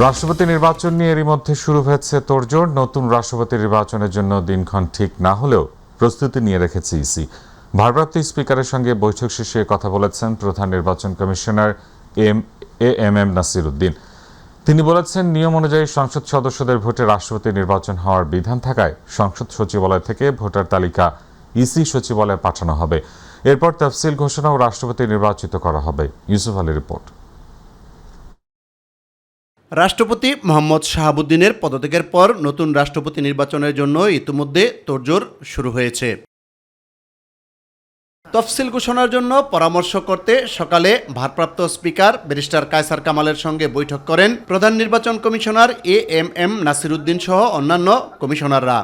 রাষ্ট্রপতি নির্বাচন নিয়ে এরই মধ্যে শুরু হয়েছে তোড়জোড়। নতুন রাষ্ট্রপতি নির্বাচনের জন্য দিনক্ষণ ঠিক না হলেও প্রস্তুতি নিয়ে রেখেছে ইসি। ভারপ্রাপ্ত স্পিকারের সঙ্গে বৈঠক শেষে কথা বলেছেন প্রধান নির্বাচন কমিশনার এএমএম নাসির উদ্দিন। তিনি বলেছেন, নিয়ম অনুযায়ী সংসদ সদস্যদের ভোটে রাষ্ট্রপতি নির্বাচন হওয়ার বিধান থাকায় সংসদ সচিবালয় থেকে ভোটার তালিকা ইসি সচিবালয়ে পাঠানো হবে। এরপর তফসিল ঘোষণা ও রাষ্ট্রপতি নির্বাচিত করা হবে। ইউসুফ আলীর রিপোর্ট। রাষ্ট্রপতি মোহাম্মদ শাহাবুদ্দিনের পদত্যাগের পর নতুন রাষ্ট্রপতি নির্বাচনের জন্য ইতিমধ্যে তোড়জোড় শুরু হয়েছে। তফসিল ঘোষণার জন্য পরামর্শ করতে সকালে ভারপ্রাপ্ত স্পিকার ব্যারিস্টার কায়সার কামালের সঙ্গে বৈঠক করেন প্রধান নির্বাচন কমিশনার এএমএম নাসির উদ্দিন সহ অন্যান্য কমিশনাররা।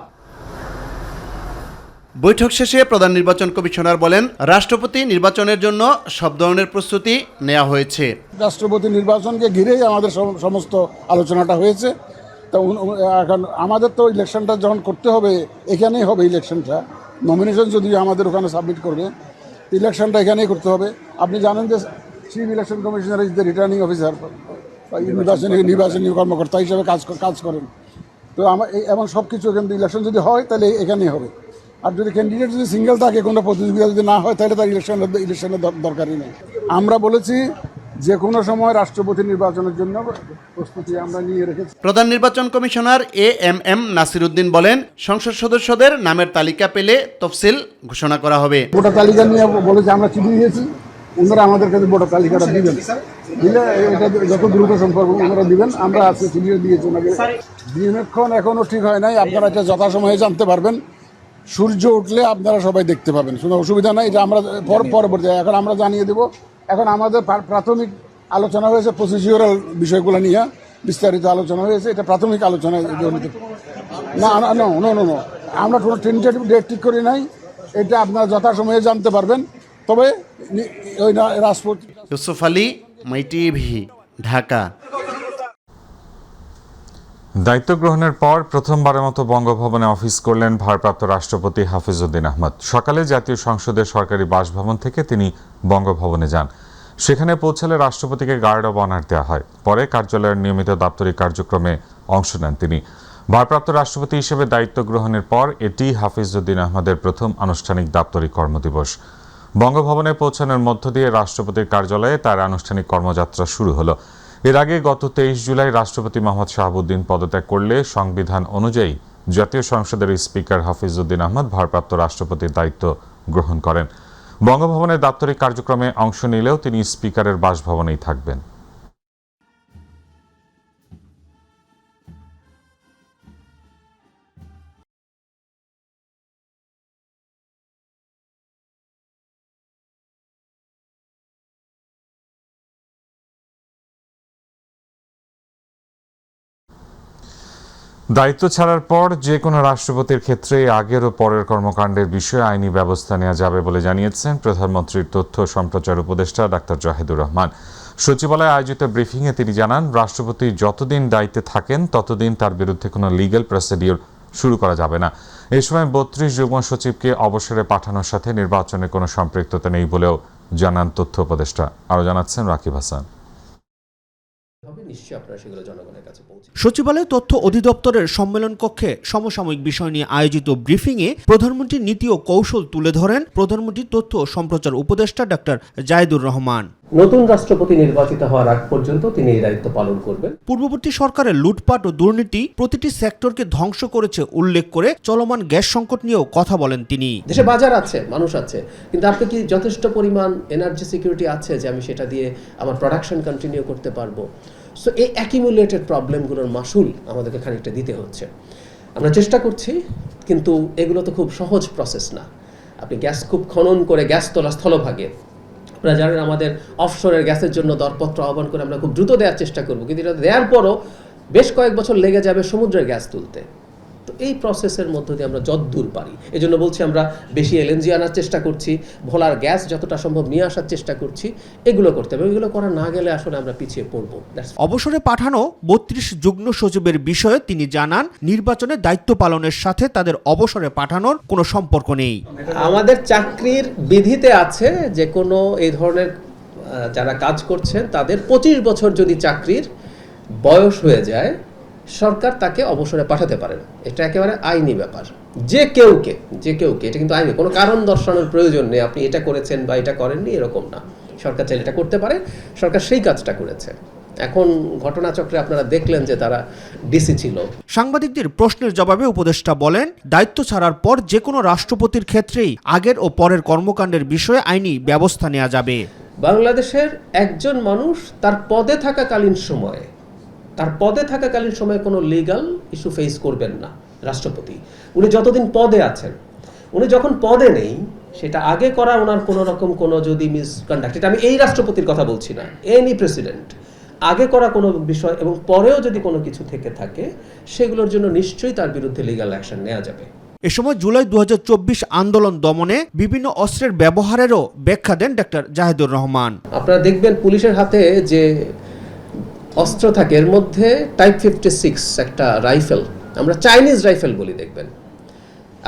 বৈঠক শেষে প্রধান নির্বাচন কমিশনার বলেন, রাষ্ট্রপতি নির্বাচনের জন্য সব ধরনের প্রস্তুতি নেওয়া হয়েছে। রাষ্ট্রপতি নির্বাচনকে ঘিরেই আমাদের সমস্ত আলোচনাটা হয়েছে। তো এখন আমাদের তো ইলেকশনটা যখন করতে হবে, এখানেই হবে ইলেকশনটা। নমিনেশন যদি আমাদের ওখানে সাবমিট করবে, ইলেকশনটা এখানেই করতে হবে। আপনি জানেন যে chief election commissioner is the returning officer, নির্বাচনী কর্মকর্তা হিসাবে কাজ করেন। তো এমন সব কিছু কিন্তু ইলেকশন যদি হয় তাহলে এখানেই হবে। আর যদি ক্যান্ডিডেট যদি সিঙ্গেল থাকে, কোনো প্রতিযোগিতা যদি না হয়, তাহলে তার ইলেকশনের দরকারই নেই। আমরা বলেছি যে কোনো সময় রাষ্ট্রপতি নির্বাচনের জন্য প্রস্তুতি আমরা নিয়ে রেখেছি। প্রধান নির্বাচন কমিশনার এএমএম নাসির উদ্দিন বলেন, সংসদ সদস্যদের নামের তালিকা পেলে তফসিল ঘোষণা করা হবে। ভোটার তালিকা নিয়ে বলেছে, আমরা চিঠি দিয়েছি, ওনারা আমাদের কাছে ভোটার তালিকাটা দিবেন, দিলে এটা যত দ্রুত সম্পর্ক ওনারা দিবেন। আমরা আজকে চিঠিও দিয়েছি ওনাকে। দিনক্ষণ এখনও ঠিক হয় নাই, আপনারা এটা যথাসময়ে জানতে পারবেন। সূর্য উঠলে আপনারা সবাই দেখতে পাবেন, কোনো অসুবিধা নাই। এটা আমরা পরবর্তী এখন আমরা জানিয়ে দেব। এখন আমাদের প্রাথমিক আলোচনা হয়েছে প্রসিডিউরাল বিষয়গুলো নিয়ে, বিস্তারিত আলোচনা হয়েছে। এটা প্রাথমিক আলোচনা। না, আমরা কোনো টেন্টেটিভ ডেট ঠিক করি নাই। এটা আপনারা যথাসময়ে জানতে পারবেন। তবে ওই রাষ্ট্রপতি। ইউসুফ আলী, মাই টিভি, ঢাকা। দায়িত্ব গ্রহণের পর প্রথমবারের মতো বঙ্গভবনে অফিস করলেন ভারপ্রাপ্ত রাষ্ট্রপতি হাফিজ উদ্দিন আহমদ। সকালে জাতীয় সংসদের সরকারি বাসভবন থেকে তিনি বঙ্গভবনে যান। সেখানে পৌঁছালে রাষ্ট্রপতিকে গার্ড অব অনার দেওয়া হয়। পরে কার্যালয়ের নিয়মিত দাপ্তরিক কার্যক্রমে অংশ নেন তিনি। ভারপ্রাপ্ত রাষ্ট্রপতি হিসেবে দায়িত্ব গ্রহণের পর এটি হাফিজ উদ্দিন আহমদের প্রথম আনুষ্ঠানিক দাপ্তরিক কর্মদিবস। বঙ্গভবনে পৌঁছানোর মধ্য দিয়ে রাষ্ট্রপতির কার্যালয়ে তার আনুষ্ঠানিক কর্মযাত্রা শুরু হলো। এর আগে গত 23 জুলাই রাষ্ট্রপতি মোহাম্মদ শাহাবুদ্দিন পদত্যাগ করলে সংবিধান অনুযায়ী জাতীয় সংসদের স্পিকার হাফিজ উদ্দিন আহমদ ভারপ্রাপ্ত রাষ্ট্রপতির দায়িত্ব গ্রহণ করেন। বঙ্গভবনের দাপ্তরিক কার্যক্রমে অংশ নিলেও তিনি স্পিকারের বাসভবনেই থাকবেন। দায়িত্ব ছাড়ার পর যে কোনো রাষ্ট্রপতির ক্ষেত্রে আগের ও পরের কর্মকাণ্ডের বিষয়ে আইনি ব্যবস্থা নেওয়া যাবে বলে জানিয়েছেন প্রধানমন্ত্রীর তথ্য সম্প্রচার উপদেষ্টা ডাক্তার জাহিদুর রহমান। সচিবালয়ে আয়োজিত ব্রিফিংয়ে তিনি জানান, রাষ্ট্রপতি যতদিন দায়িত্বে থাকেন ততদিন তার বিরুদ্ধে কোনো লিগ্যাল প্রসিডিউর শুরু করা যাবে না। এই সময় 32 যুগ্ম সচিবকে অবসরে পাঠানোর সাথে নির্বাচনে কোনো সম্পৃক্ততা নেই বলেও জানান তথ্য উপদেষ্টা। আরও জানাচ্ছেন রাকিব হাসান। সচিবালয় তথ্য অধিদপ্তরের সম্মেলন কক্ষে সমসাময়িক বিষয় নিয়ে আয়োজিত ব্রিফিংয়ে প্রধানমন্ত্রীর নীতি ও কৌশল তুলে ধরেন প্রধানমন্ত্রীর তথ্য ও সম্প্রচার উপদেষ্টা ডাক্তার জাহিদুর রহমান। নতুন রাষ্ট্রপতি নির্বাচিত হওয়ার আগ পর্যন্ত তিনি এই দায়িত্ব পালন করবেন। পূর্ববর্তী সরকারের লুটপাট ও দুর্নীতি প্রতিটি সেক্টরকে ধ্বংস করেছে উল্লেখ করে চলমান গ্যাস সংকট নিয়েও কথা বলেন তিনি। দেশে বাজার আছে, মানুষ আছে, কিন্তু আপনি কি যথেষ্ট পরিমাণ এনার্জি সিকিউরিটি আছে যে আমি সেটা দিয়ে আমার প্রোডাকশন কন্টিনিউ করতে পারবো? সো এই অ্যাকিমুলেটেড প্রবলেমগুলোর মাসুল আমাদেরকে খানিকটা দিতে হচ্ছে। আমরা চেষ্টা করছি, কিন্তু এগুলো তো খুব সহজ প্রসেস না। আপনি গ্যাস খুব খনন করে গ্যাস তোলা স্থলভাগে, আপনারা জানেন আমাদের অফশোরের গ্যাসের জন্য দরপত্র আহ্বান করে আমরা খুব দ্রুত দেওয়ার চেষ্টা করব, কিন্তু এটা দেওয়ার পরও বেশ কয়েক বছর লেগে যাবে সমুদ্রের গ্যাস তুলতে। তো এই প্রসেসের মধ্য দিয়ে আমরা যতদূর পারি, এই জন্য বলছি আমরা বেশি এলএনজি আনার চেষ্টা করছি, ভোলার গ্যাস যতটা সম্ভব নিয়ে আসার চেষ্টা করছি। এগুলো করতে হবে, এগুলো করা না গেলে আসলে আমরা পিছিয়ে পড়বো। অবসরে পাঠানো 32 যুগ্ম সচিবের বিষয়ে তিনি জানান, নির্বাচনে দায়িত্ব পালনের সাথে তাদের অবসরে পাঠানোর কোনো সম্পর্ক নেই। আমাদের চাকরির বিধিতে আছে যে কোনো এই ধরনের যারা কাজ করছেন তাদের 25 বছর যদি চাকরির বয়স হয়ে যায়, সরকার তাকে অবসরে পাঠাতে পারে না। এটা একেবারে আইনি ব্যাপার। যে কেউকে এটা কিন্তু আইনি, কোনো কারণ দর্শানোর প্রয়োজন নেই, আপনি এটা করেছেন বা এটা করেননি এরকম না। সরকার চাইলে এটা করতে পারে, সরকার সেই কাজটা করেছে। এখন ঘটনাচক্রে আপনারা দেখলেন যে তারা ডিসি ছিল। সাংবাদিকদের প্রশ্নের জবাবে উপদেষ্টা বলেন, দায়িত্ব ছাড়ার পর যে কোনো রাষ্ট্রপতির ক্ষেত্রেই আগের ও পরের কর্মকাণ্ডের বিষয়ে আইনি ব্যবস্থা নেওয়া যাবে। বাংলাদেশের একজন মানুষ তার পদে থাকাকালীন সময়ে কোনো লিগ্যাল ইস্যু ফেস করবেন না রাষ্ট্রপতি। উনি যতদিন পদে আছেন, উনি যখন পদে নেই, সেটা আগে করা ওনার কোনো রকম কোনো যদি মিসকন্ডাক্ট, এটা আমি এই রাষ্ট্রপতির কথা বলছি না, এনি প্রেসিডেন্ট, আগে করা কোনো বিষয় এবং পরেও যদি কোনো কিছু থেকে থাকে, সেগুলোর জন্য নিশ্চয়ই তার বিরুদ্ধে লিগ্যাল অ্যাকশন নেওয়া যাবে। এ সময় জুলাই 2024 আন্দোলন দমনে বিভিন্ন অস্ত্রের ব্যবহারেরও ব্যাখ্যা দেন ডক্টর জাহিদুর রহমান। আপনারা দেখবেন পুলিশের হাতে যে অস্ত্র থাকে, এর মধ্যে টাইপ 56 একটা রাইফেল, আমরা চাইনিজ রাইফেল বলি, দেখবেন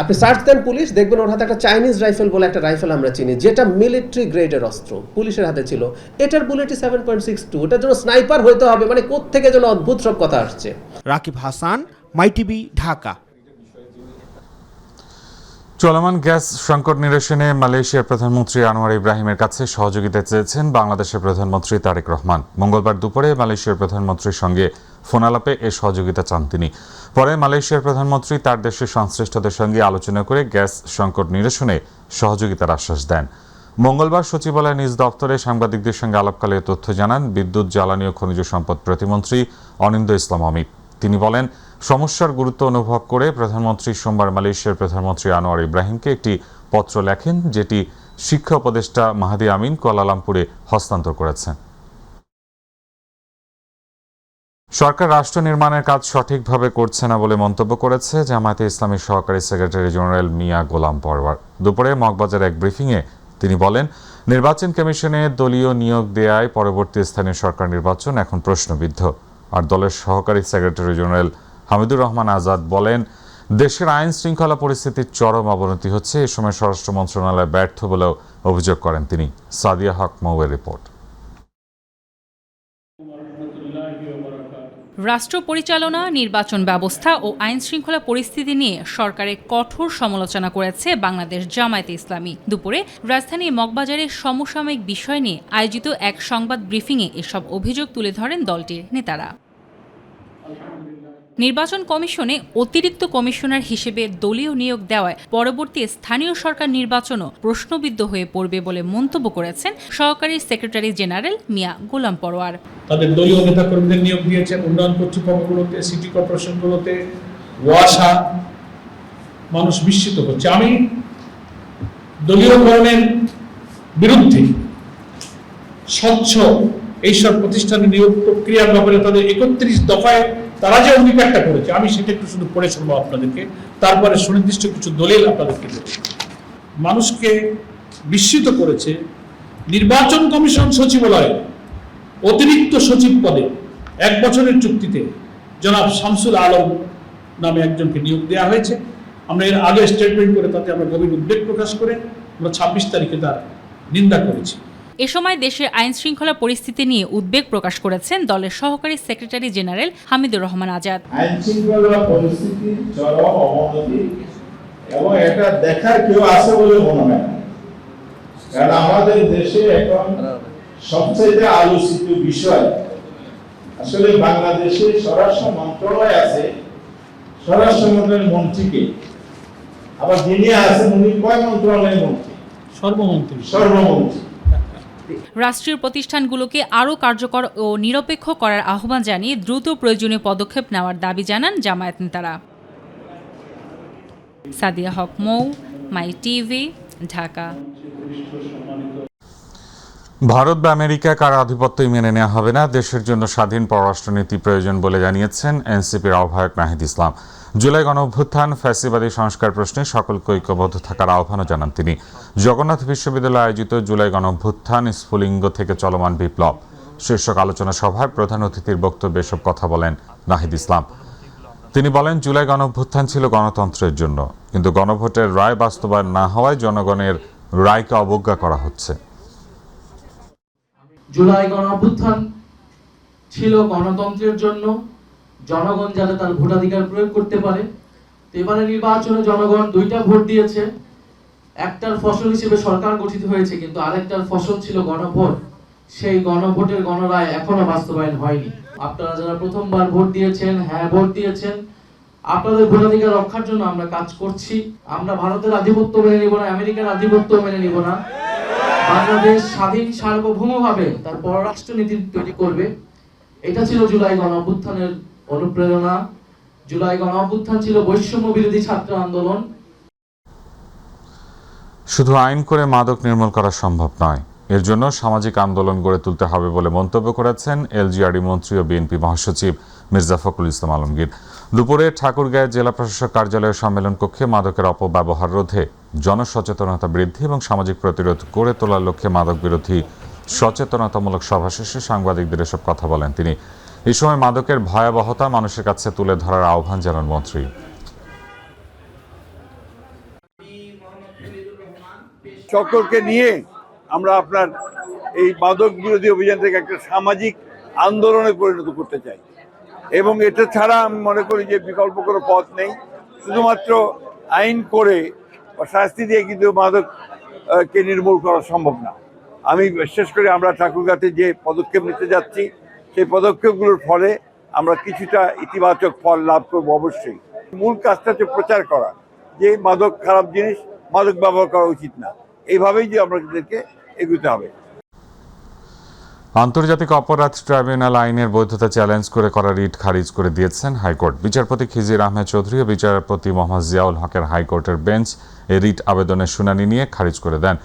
আপনি সার্চ দেন পুলিশ, দেখবেন ওর হাতে একটা চাইনিজ রাইফেল বলে একটা রাইফেল আমরা চিনি, যেটা মিলিটারি গ্রেডের অস্ত্র পুলিশের হাতে ছিল। এটার বুলেটই 7.62, ওটার জন্য স্নাইপার হইতে হবে, মানে কোত্থেকে যেন অদ্ভুত সব কথা আসছে। রাকিব হাসান, মাই টিভি, ঢাকা। চলমান গ্যাস সংকট নিরসনে মালয়েশিয়ার প্রধানমন্ত্রী আনোয়ার ইব্রাহিমের কাছে সহযোগিতা চেয়েছেন বাংলাদেশের প্রধানমন্ত্রী তারেক রহমান। মঙ্গলবার দুপুরে মালয়েশিয়ার প্রধানমন্ত্রীর সঙ্গে ফোনালাপে এ সহযোগিতা চান তিনি। পরে মালয়েশিয়ার প্রধানমন্ত্রী তার দেশের সংশ্লিষ্টদের সঙ্গে আলোচনা করে গ্যাস সংকট নিরসনে সহযোগিতার আশ্বাস দেন। মঙ্গলবার সচিবালয়ের নিজ দপ্তরে সাংবাদিকদের সঙ্গে আলাপকালে তথ্য জানান বিদ্যুৎ, জ্বালানি ও খনিজ সম্পদ প্রতিমন্ত্রী অনিন্দ্য ইসলাম অমিত। তিনি বলেন, সমস্যার গুরুত্ব অনুভব করে প্রধানমন্ত্রী সোমবার মালয়েশিয়ার প্রধানমন্ত্রী আনোয়ার ইব্রাহিমকে একটি পত্র লেখেন, যেটি শিক্ষা উপদেষ্টা মাহাদি আমিন কুয়ালালামপুরে হস্তান্তর করেছেন। সরকার রাষ্ট্র নির্মাণের কাজ সঠিকভাবে করছে না বলে মন্তব্য করেছে জামায়াতে ইসলামীর সহকারী সেক্রেটারি জেনারেল মিয়া গোলাম পরওয়ার। দুপুরে মগবাজার এক ব্রিফিংয়ে তিনি বলেন, নির্বাচন কমিশনে দলীয় নিয়োগ দেয়ায় পরবর্তী স্থানীয় সরকার নির্বাচন এখন প্রশ্নবিদ্ধ। আর দলের সহকারী সেক্রেটারি জেনারেল হামিদুর রহমান আজাদ বলেন, দেশের আইন শৃঙ্খলা পরিস্থিতির চরম অবনতি হচ্ছে। এ সময় স্বরাষ্ট্র মন্ত্রণালয় ব্যর্থ বলেও অভিযোগ করেন তিনি। সাদিয়া হক মৌয়ের রিপোর্ট। রাষ্ট্র পরিচালনা, নির্বাচন ব্যবস্থা ও আইন শৃঙ্খলা পরিস্থিতি নিয়ে সরকারের কঠোর সমালোচনা করেছে বাংলাদেশ জামায়াতে ইসলামী। দুপুরে রাজধানীর মগবাজারের সমসাময়িক বিষয় নিয়ে আয়োজিত এক সংবাদ ব্রিফিংয়ে এসব অভিযোগ তুলে ধরেন দলটির নেতারা। নির্বাচন কমিশনে অতিরিক্ত কমিশনার হিসেবে দলীয় নিয়োগ দেওয়ায় পরবর্তী স্থানীয় সরকার নির্বাচনও প্রশ্নবিদ্ধ হয়ে পড়বে বলে মন্তব্য করেছেন সহকারী সেক্রেটারি জেনারেল মিয়া গোলাম পরওয়ার। তাদের দলীয় নেতাকর্মীদের নিয়োগ দিয়েছেন উন্নয়ন কর্তৃপক্ষগুলোতে, সিটি কর্পোরেশনগুলোতে, ওয়াসা, মানুষ বিস্মিত হচ্ছে। আমি দলীয়করণের বিরুদ্ধে, স্বচ্ছ এইসব প্রতিষ্ঠানের নিয়োগ প্রক্রিয়ার ব্যাপারে তাদের 31 দফায় তারা যে অঙ্গীকারটা করেছে, আমি সেটা একটু শুধু পড়ে শোনাবো আপনাদেরকে, তারপরে সুনির্দিষ্ট কিছু দলিল আপনাদেরকে দেব। মানুষকে বিস্মিত করেছে নির্বাচন কমিশন সচিবালয়ে অতিরিক্ত সচিব পদে 1 বছরের চুক্তিতে জনাব শামসুল আলম নামে একজনকে নিয়োগ দেওয়া হয়েছে। আমরা এর আগে স্টেটমেন্ট করে তাতে আমরা গভীর উদ্বেগ প্রকাশ করে আমরা 26 তারিখে তার নিন্দা করেছি। এ সময় দেশের আইন শৃঙ্খলা পরিস্থিতি নিয়ে উদ্বেগ প্রকাশ করেছেন দলের সহকারী সেক্রেটারি জেনারেল হামিদুর রহমান আজাদ। আইন শৃঙ্খলা পরিস্থিতি চরম অবনতি এবং এটা দেখার কেউ আছে বলে মনে হয় না, কারণ আমাদের দেশে এখন সবচেয়ে আলোচিত বিষয় আসলে বাংলাদেশে স্বরাষ্ট্র মন্ত্রণালয় আছে, স্বরাষ্ট্র মন্ত্রণালয়ের মন্ত্রীকে, আবার যিনি আছেন উনি কয় মন্ত্রণালয়ের মন্ত্রী? সর্বমন্ত্রী। রাষ্ট্রীয় প্রতিষ্ঠানগুলোকে আরও কার্যকর ও নিরপেক্ষ করার আহ্বান জানিয়ে দ্রুত প্রয়োজনীয় পদক্ষেপ নেওয়ার দাবি জানান জামায়াত নেতারা। সাদিয়া হক মৌ, মাই টিভি, ঢাকা। ভারত বা আমেরিকা কার আধিপত্যই মেনে নেওয়া হবে না, দেশের জন্য স্বাধীন পররাষ্ট্রনীতি প্রয়োজন বলে জানিয়েছেন এনসিপির আহ্বায়ক নাহিদ ইসলাম। জুলাই গণঅভ্যুত্থান, ফ্যাসিবাদী সংস্কার প্রশ্নে সকলকে ঐক্যবদ্ধ থাকার আহ্বানও জানান তিনি। জগন্নাথ বিশ্ববিদ্যালয়ে আয়োজিত জুলাই গণঅভ্যুত্থান, স্ফুলিঙ্গ থেকে চলমান বিপ্লব শীর্ষক আলোচনা সভায় প্রধান অতিথির বক্তব্যে এসব কথা বলেন নাহিদ ইসলাম। তিনি বলেন, জুলাই গণঅভ্যুত্থান ছিল গণতন্ত্রের জন্য, কিন্তু গণভোটের রায় বাস্তবায়ন না হওয়ায় জনগণের রায়কে অবজ্ঞা করা হচ্ছে। জুলাই গণঅভ্যুত্থান ছিল গণতন্ত্রের জন্য, জনগণ যাতে তার ভোটাধিকার প্রয়োগ করতে পারে। তো এবারে নির্বাচনে জনগণ 2টা ভোট দিয়েছে। একটার ফসল হিসেবে সরকার গঠিত হয়েছে, কিন্তু আরেকটার ফসল ছিল গণভোট। সেই গণভোটের গণরায় এখনো বাস্তবায়ন হয়নি। আপনারা যারা প্রথমবার ভোট দিয়েছেন, হ্যাঁ ভোট দিয়েছেন, আপনাদের ভোটাধিকার রক্ষার জন্য আমরা কাজ করছি। আমরা ভারতের আধিপত্য মেনে নিব না, আমেরিকার আধিপত্য মেনে নিব না। বাংলাদেশ স্বাধীন সার্বভৌমভাবে তার পররাষ্ট্র নীতি তৈরি করবে। এটা ছিল জুলাই গণ অভ্যুত্থানের অনুপ্রেরণা। জুলাই গণ অভ্যুত্থান ছিল বৈষম্য বিরোধী ছাত্র আন্দোলন। শুধু আইন করে মাদক নির্মূল করা সম্ভব নয়, এর জন্য সামাজিক আন্দোলন গড়ে তুলতে হবে বলে মন্তব্য করেছেন এলজিআরডি মন্ত্রী ও বিএনপি মহাসচিব মির্জা ফখরুল ইসলাম আলমগীর। দুপুরে ঠাকুরগাঁও জেলা প্রশাসক কার্যালয়ের সম্মেলন কক্ষে মাদকের অপব্যবহার রোধে জনসচেতনতা বৃদ্ধি এবং সামাজিক প্রতিরোধ গড়ে তোলার লক্ষ্যে মাদক বিরোধী সচেতনতামূলক সভা শেষে সাংবাদিকদের এসব কথা বলেন তিনি। এই সময় মাদকের ভয়াবহতা মানুষের কাছে তুলে ধরার আহ্বান জানান মন্ত্রী। সকলকে নিয়ে আমরা আপনার এই মাদক বিরোধী অভিযান থেকে একটা সামাজিক আন্দোলনে পরিণত করতে চাই, এবং এটা ছাড়া আমি মনে করি যে বিকল্প কোনো পথ নেই। শুধুমাত্র আইন করে বা শাস্তি দিয়ে কিন্তু মাদককে নির্মূল করা সম্ভব না। আমি বিশেষ করে আমরা ঠাকুরগাঁতে যে পদক্ষেপ নিতে যাচ্ছি, সেই পদক্ষেপগুলোর ফলে আমরা কিছুটা ইতিবাচক ফল লাভ করবো অবশ্যই। মূল কাজটা হচ্ছে প্রচার করা যে মাদক খারাপ জিনিস, মাদক ব্যবহার করা উচিত না। এইভাবেই যে আমাদেরকে এগোতে হবে। আন্তর্জাতিক অপরাধ ট্রাইব্যুনাল আইনের বৈধতা চ্যালেঞ্জ করে করা রিট খারিজ করে দিয়েছেন হাইকোর্ট। বিচারপতি খিজির আহমেদ চৌধুরী ও বিচারপতি মোহাম্মদ জিয়াউল হকের হাইকোর্টের বেঞ্চ এই রিট আবেদনের শুনানি নিয়ে খারিজ করে দেন।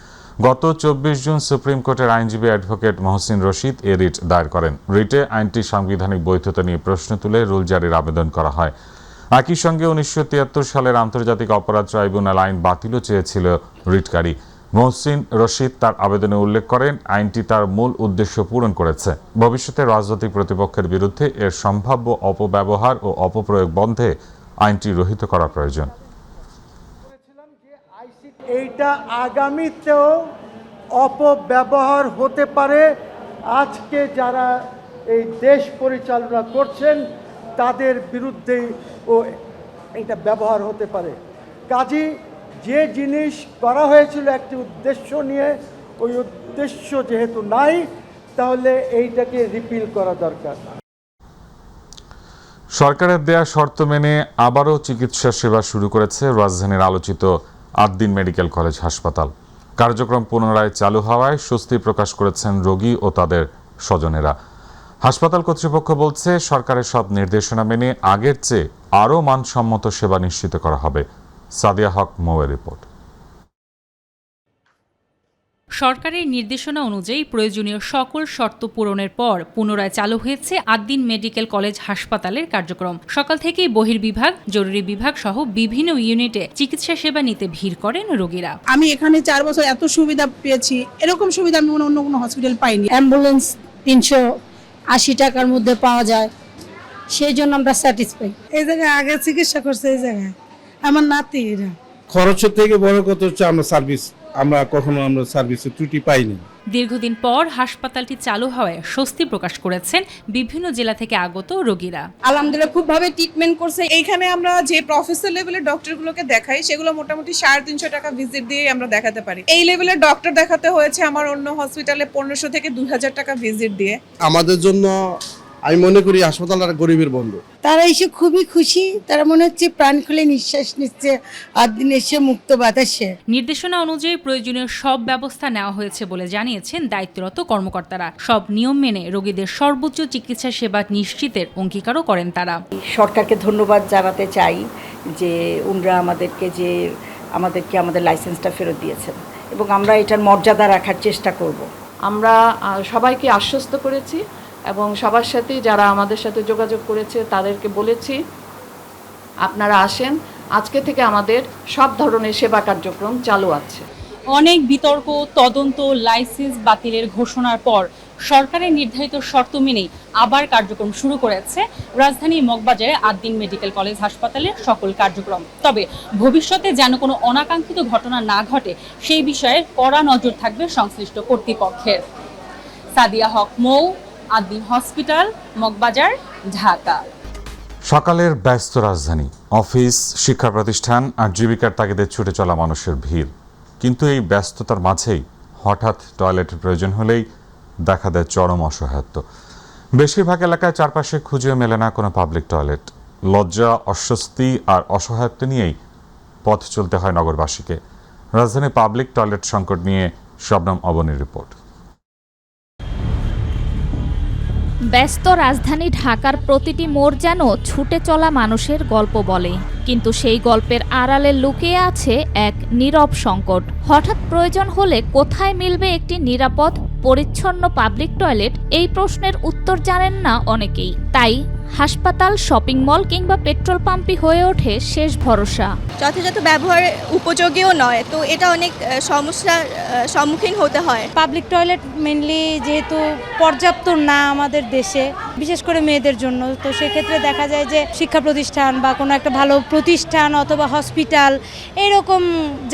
গত 24 জুন সুপ্রিম কোর্টের আইনজীবী অ্যাডভোকেট মহসিন রশিদ এ রিট দায়ের করেন। রিটে আইনটি সাংবিধানিক বৈধতা নিয়ে প্রশ্ন তুলে রুল জারির আবেদন করা হয়। একই সঙ্গে 1973 সালের আন্তর্জাতিক অপরাধ ট্রাইব্যুনাল আইন বাতিলও চেয়েছিল রিটকারী। মহসিন রশিদ তার আবেদনে উল্লেখ করেন, আইনটি তার মূল উদ্দেশ্য পূরণ করেছে। ভবিষ্যতে রাজনৈতিক প্রতিপক্ষের বিরুদ্ধে এর সম্ভাব্য অপব্যবহার ও অপপ্রয়োগ বন্ধে আইনটি রহিত করা প্রয়োজন। এইটা আগামীতেও অপব্যবহার হতে পারে। আজকে যারা এই দেশ পরিচালনা করছেন তাদের বিরুদ্ধেই ও এটা ব্যবহার হতে পারে। কাজী যে জিনিস করা হয়েছিল একটি উদ্দেশ্য নিয়ে, ওই উদ্দেশ্য যেহেতু নাই, তাহলে এইটাকে রিপিল করা দরকার। সরকারের দেয়া শর্ত মেনে আবারও চিকিৎসা সেবা শুরু করেছে রাজধানীর আলোচিত আদ্দিন মেডিকেল কলেজ হাসপাতাল। কার্যক্রম পুনরায় চালু হওয়ায় স্বস্তি প্রকাশ করেছেন রোগী ও তাদের স্বজনেরা। হাসপাতাল কর্তৃপক্ষ বলছে, সরকারের সব নির্দেশনা মেনে আগের চেয়ে আরও মানসম্মত সেবা নিশ্চিত করা হবে। সাদিয়া হক মোয়ের রিপোর্ট। সরকারের নির্দেশনা অনুযায়ী প্রয়োজনীয় সকল শর্ত পূরণের পর পুনরায় চালু হয়েছে আদ্দিন মেডিকেল কলেজ হাসপাতালের কার্যক্রম। সকাল থেকেই বহির্বিভাগ, জরুরি বিভাগ সহ বিভিন্ন ইউনিটে চিকিৎসা সেবা নিতে ভিড় করেন রোগীরা। আমি এখানে 4 বছর এত সুবিধা পেয়েছি, এরকম সুবিধা আমি অন্য কোনো হসপিটাল পাইনি। অ্যাম্বুলেন্স 380 টাকার মধ্যে পাওয়া যায়, সেই জন্য আমরা স্যাটিসফাই। এই জায়গায় আগে চিকিৎসা করছে, এই জায়গায় আমার নাতি। খরচের থেকে বড় কথা হচ্ছে আমরা কখনো সার্ভিসের ত্রুটি পাইনি। দীর্ঘদিন পর হাসপাতালটি চালু হওয়ায় স্বস্তি প্রকাশ করেছেন বিভিন্ন জেলা থেকে আগত রোগীরা। আলহামদুলিল্লাহ খুব ভাবে ট্রিটমেন্ট করছে। এইখানে আমরা যে প্রফেসর লেভেলের ডক্টরগুলোকে দেখাই, সেগুলো মোটামুটি 350 টাকা ভিজিট দিয়ে আমরা দেখাতে পারি। এই লেভেলের ডক্টর দেখাতে হয়েছে আমার অন্য হসপিটালে 1500 থেকে 2000 টাকা ভিজিট দিয়ে। আমাদের জন্য আমি মনে করি হাসপাতালটা গরিবের বন্ধু। তারা এসে খুবই খুশি, তারা মনে হচ্ছে প্রাণ খুলে নিঃশ্বাস নিচ্ছে, আর দিন এসে মুক্ত বাতাসে। নির্দেশনা অনুযায়ী প্রয়োজনীয় সব ব্যবস্থা নেওয়া হয়েছে বলে জানিয়েছেন দায়িত্বরত কর্মকর্তারা। সব নিয়ম মেনে রোগীদের সর্বোচ্চ চিকিৎসা সেবা নিশ্চিতের অঙ্গীকারও করেন তারা। সরকারকে ধন্যবাদ জানাতে চাই যে ওনারা আমাদেরকে আমাদের লাইসেন্সটা ফেরত দিয়েছেন, এবং আমরা এটার মর্যাদা রাখার চেষ্টা করব। আমরা সবাইকে আশ্বস্ত করেছি এবং সবার সাথে যারা আমাদের সাথে যোগাযোগ করেছে তাদেরকে বলেছি, আপনারা আসেন, আজকে থেকে আমাদের সব ধরনের সেবা কার্যক্রম চালু আছে। অনেক বিতর্ক, তদন্ত, লাইসেন্স বাতিলের ঘোষণার পর সরকারের নির্ধারিত শর্ত মেনেই আবার কার্যক্রম শুরু করেছে রাজধানী মগবাজারে আদ্দিন মেডিকেল কলেজ হাসপাতালের সকল কার্যক্রম। তবে ভবিষ্যতে যেন কোনো অনাকাঙ্ক্ষিত ঘটনা না ঘটে সেই বিষয়ে কড়া নজর থাকবে সংশ্লিষ্ট কর্তৃপক্ষের। সাদিয়া হক মৌ, আদ্দিন হসপিটাল, মগবাজার, ঢাকা। সকালের ব্যস্ত রাজধানী, অফিস, শিক্ষা প্রতিষ্ঠান আর জীবিকার তাগিদে ছুটে চলা মানুষের ভিড়। কিন্তু এই ব্যস্ততার মাঝেই হঠাৎ টয়লেটের প্রয়োজন হলেই দেখা দেয় চরম অসহায়ত্ব। বেশিরভাগ এলাকায় চারপাশে খুঁজে মেলে না কোনো পাবলিক টয়লেট। লজ্জা, অস্বস্তি আর অসহায়ত্ব নিয়েই পথ চলতে হয় নগরবাসীকে। রাজধানী পাবলিক টয়লেট সংকট নিয়ে শবনম অবনীর রিপোর্ট। ব্যস্ত রাজধানী ঢাকার প্রতিটি মোড় যেন ছুটে চলা মানুষের গল্প বলে, কিন্তু সেই গল্পের আড়ালে লুকিয়ে আছে এক নীরব সংকট। হঠাৎ প্রয়োজন হলে কোথায় মিলবে একটি নিরাপদ, পরিচ্ছন্ন পাবলিক টয়লেট, এই প্রশ্নের উত্তর জানেন না অনেকেই। তাই হাসপাতাল, শপিং মল কিংবা পেট্রোল পাম্পই হয়ে ওঠে শেষ ভরসা। যথাযথ ব্যবহার উপযোগীও নয়, তো এটা অনেক সমস্যার সম্মুখীন হতে হয়। পাবলিক টয়লেট মেনলি যেহেতু পর্যাপ্ত না আমাদের দেশে, বিশেষ করে মেয়েদের জন্য, তো সেক্ষেত্রে দেখা যায় যে শিক্ষা প্রতিষ্ঠান বা কোনো একটা ভালো প্রতিষ্ঠান অথবা হসপিটাল, এরকম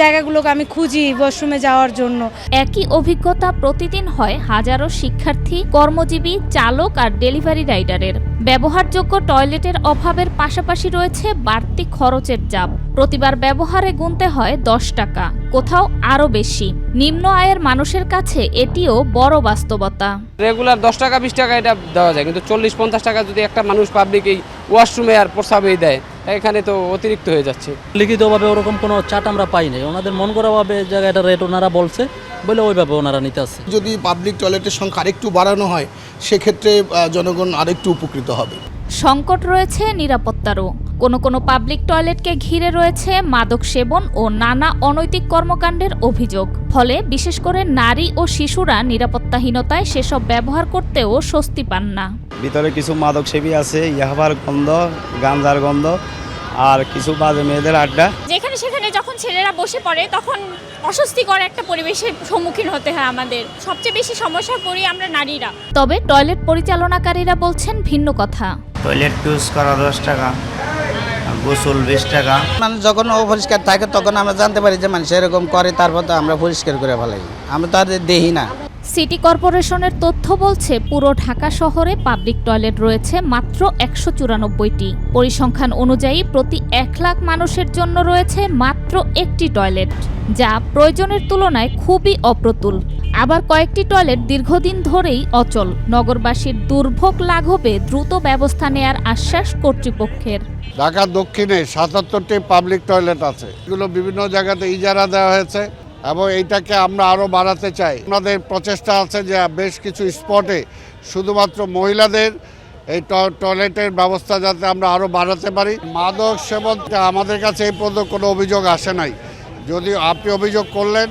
জায়গাগুলোকে আমি খুঁজি ওয়াশরুমে যাওয়ার জন্য। একই অভিজ্ঞতা প্রতিদিন হয় হাজারো শিক্ষার্থী, কর্মজীবী, চালক আর ডেলিভারি রাইডারের। ব্যবহারযোগ্য টয়লেটের অভাবের পাশাপাশি রয়েছে বাড়তি খরচের চাপ। প্রতিবার ব্যবহারে গুনতে হয় 10 টাকা, কোথাও আরও বেশি। নিম্ন আয়ের মানুষের কাছে এটিও বড় বাস্তবতা। রেগুলার 10 টাকা 20 টাকা এটা দেওয়া যায়, কিন্তু 40-50 টাকা যদি একটা মানুষ পাবলিক এই ওয়াশরুমে আর প্রস্রাবেই দেয়, এখানে তো অতিরিক্ত হয়ে যাচ্ছে। লিখিতভাবে ওরকম কোনো চার্ট আমরা পাই নাই, ওনাদের মন করাভাবে জায়গাটা রেট ওনারা বলছে বলে ওইভাবে ওনারা নিতে আসছে। যদি পাবলিক টয়লেটের সংখ্যা আরেকটু বাড়ানো হয়, সেক্ষেত্রে জনগণ আরেকটু উপকৃত হবে। সংকট রয়েছে নিরাপত্তারও। কোনো পাবলিক টয়লেটকে ঘিরে রয়েছে মাদক সেবন ও নানা অনৈতিক কর্মকাণ্ডের অভিযোগ। ফলে বিশেষ করে নারী ও শিশুরা নিরাপত্তাহীনতায় সেসব ব্যবহার করতেও স্বস্তি পান না। ভিতরে কিছু মাদক সেবী আছে, ইয়াবার গন্ধ, গাঞ্জার গন্ধ, আর কিছু বাজে মেয়েদের আড্ডা। যেখানে সেখানে যখন ছেলেরা বসে পড়ে, তখন অস্বস্তিকর একটা পরিবেশের সম্মুখীন হতে হয় আমাদের। সবচেয়ে বেশি সমস্যায় পড়ি আমরা নারীরা। তবে টয়লেট পরিচালনাকারীরা বলছেন ভিন্ন কথা। টয়লেট ইউজ করা 10 টাকা, গোসল 20 টাকা। মানে যখন অপরিষ্কার থাকে তখন আমরা জানতে পারি যে মানুষ এরকম করে, তারপর তো আমরা পরিষ্কার করে ফেলাই, আমরা তো আর দেখি না। সিটি কর্পোরেশনের তথ্য বলছে পুরো ঢাকা শহরে পাবলিক টয়লেট রয়েছে মাত্র 194টি। পরিসংখ্যান অনুযায়ী প্রতি 1 লাখ মানুষের জন্য রয়েছে মাত্র একটি টয়লেট, যা প্রয়োজনের তুলনায় খুবই অপ্রতুল। আবার কয়েকটি টয়লেট দীর্ঘদিন ধরেই অচল। নগরবাসীর দুর্ভোগ লাঘবে দ্রুত ব্যবস্থা নেয়ার আশ্বাস কর্তৃপক্ষের। ঢাকা দক্ষিণে 77টি পাবলিক টয়লেট আছে, এগুলো বিভিন্ন জায়গাতে ইজারা দেওয়া হয়েছে এবং এইটাকে আমরা আরও বাড়াতে চাই। আমাদের প্রচেষ্টা আছে যে বেশ কিছু স্পটে শুধুমাত্র মহিলাদের এই টয়লেটের ব্যবস্থা যাতে আমরা আরও বাড়াতে পারি। মাদক সেবন আমাদের কাছে এই পর্যন্ত কোনো অভিযোগ আসে নাই। যদি আপনি অভিযোগ করলেন,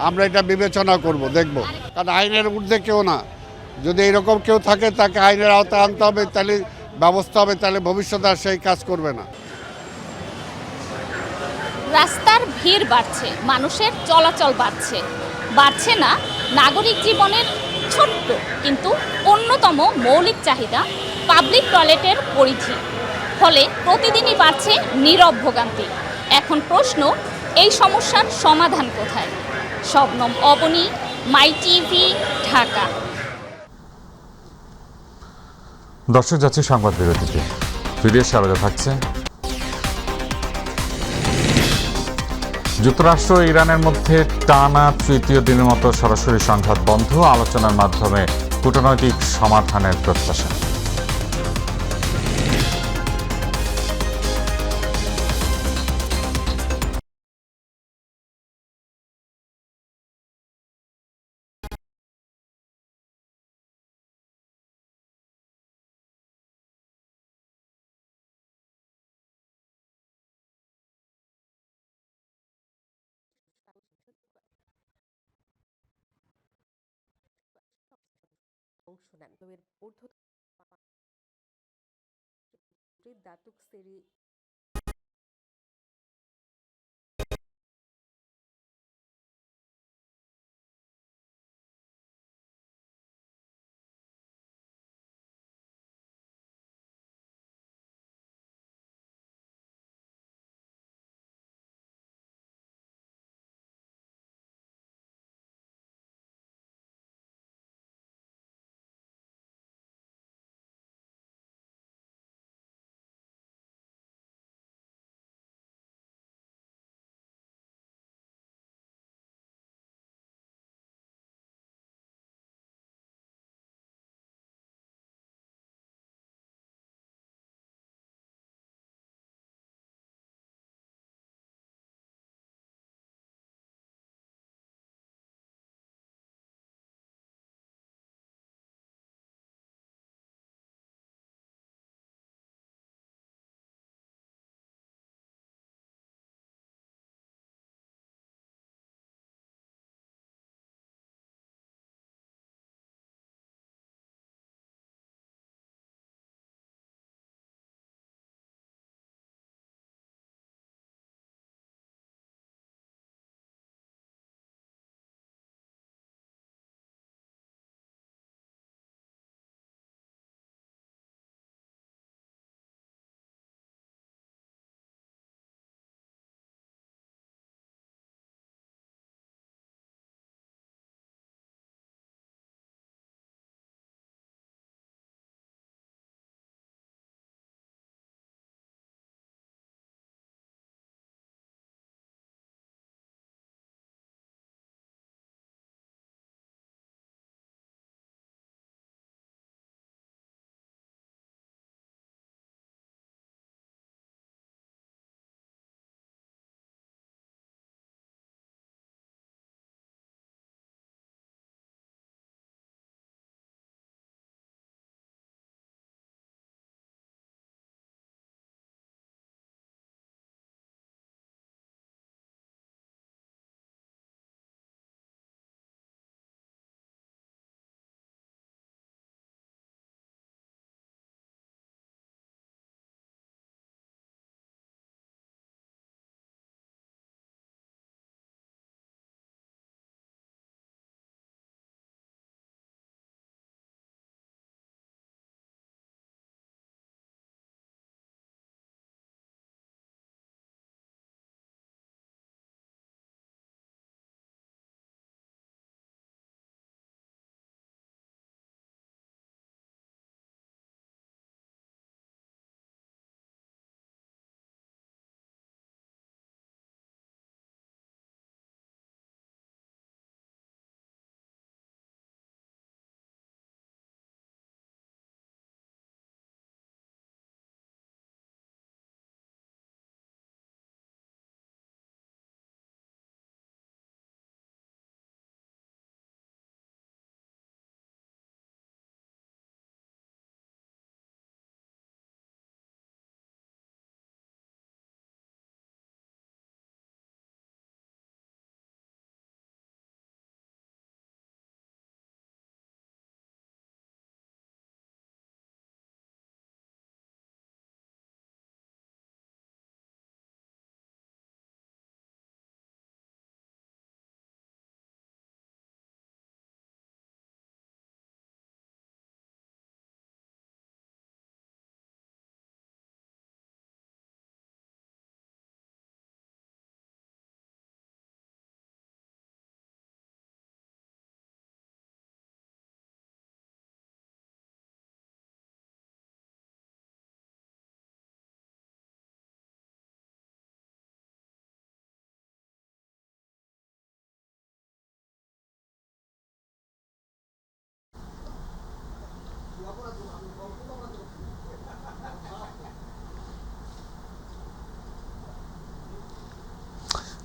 আমরা এটা বিবেচনা করব, দেখব। কারণ আইনের ঊর্ধ্বে কেউ না, যদি এরকম কেউ থাকে তাকে আইনের আওতায় আনতে হবে, তাহলে ব্যবস্থা হবে, তাহলে ভবিষ্যতে আর সেই কাজ করবে না। রাস্তার ভিড় বাড়ছে, মানুষের চলাচল বাড়ছে না নাগরিক জীবনের ছোট্ট কিন্তু অন্যতম মৌলিক চাহিদা পাবলিক টয়লেটের পরিধি। ফলে প্রতিদিনই বাড়ছে নীরব ভোগান্তি। এখন প্রশ্ন, এই সমস্যার সমাধান কোথায়? শবনম অবনী, মাই টিভি, ঢাকা। দর্শক, যাচ্ছে সংবাদ বিরতিতে। ফিরে আলাদা থাকছে। যুক্তরাষ্ট্র ও ইরানের মধ্যে টানা তৃতীয় দিনের মতো সরাসরি সংঘাত বন্ধ, আলোচনার মাধ্যমে কূটনৈতিক সমাধানের প্রত্যাশা।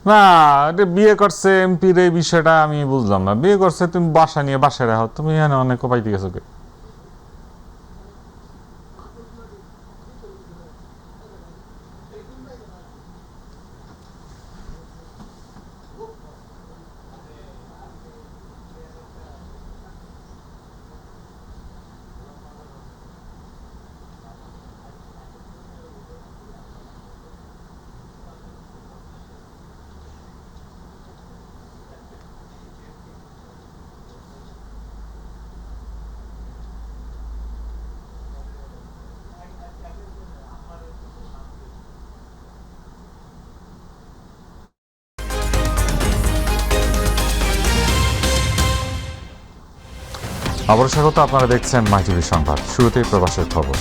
না, এটা বিয়ে করছে এমপির এই বিষয়টা আমি বুঝলাম না। বিয়ে করছে, তুমি বাসা নিয়ে বাসায় রাখো, তুমি এখানে অনেক পাইতে গেছো কে? আবার স্বাগত, আপনারা দেখছেন মাই টিভি সংবাদ। শুরুতেই প্রবাসের খবর।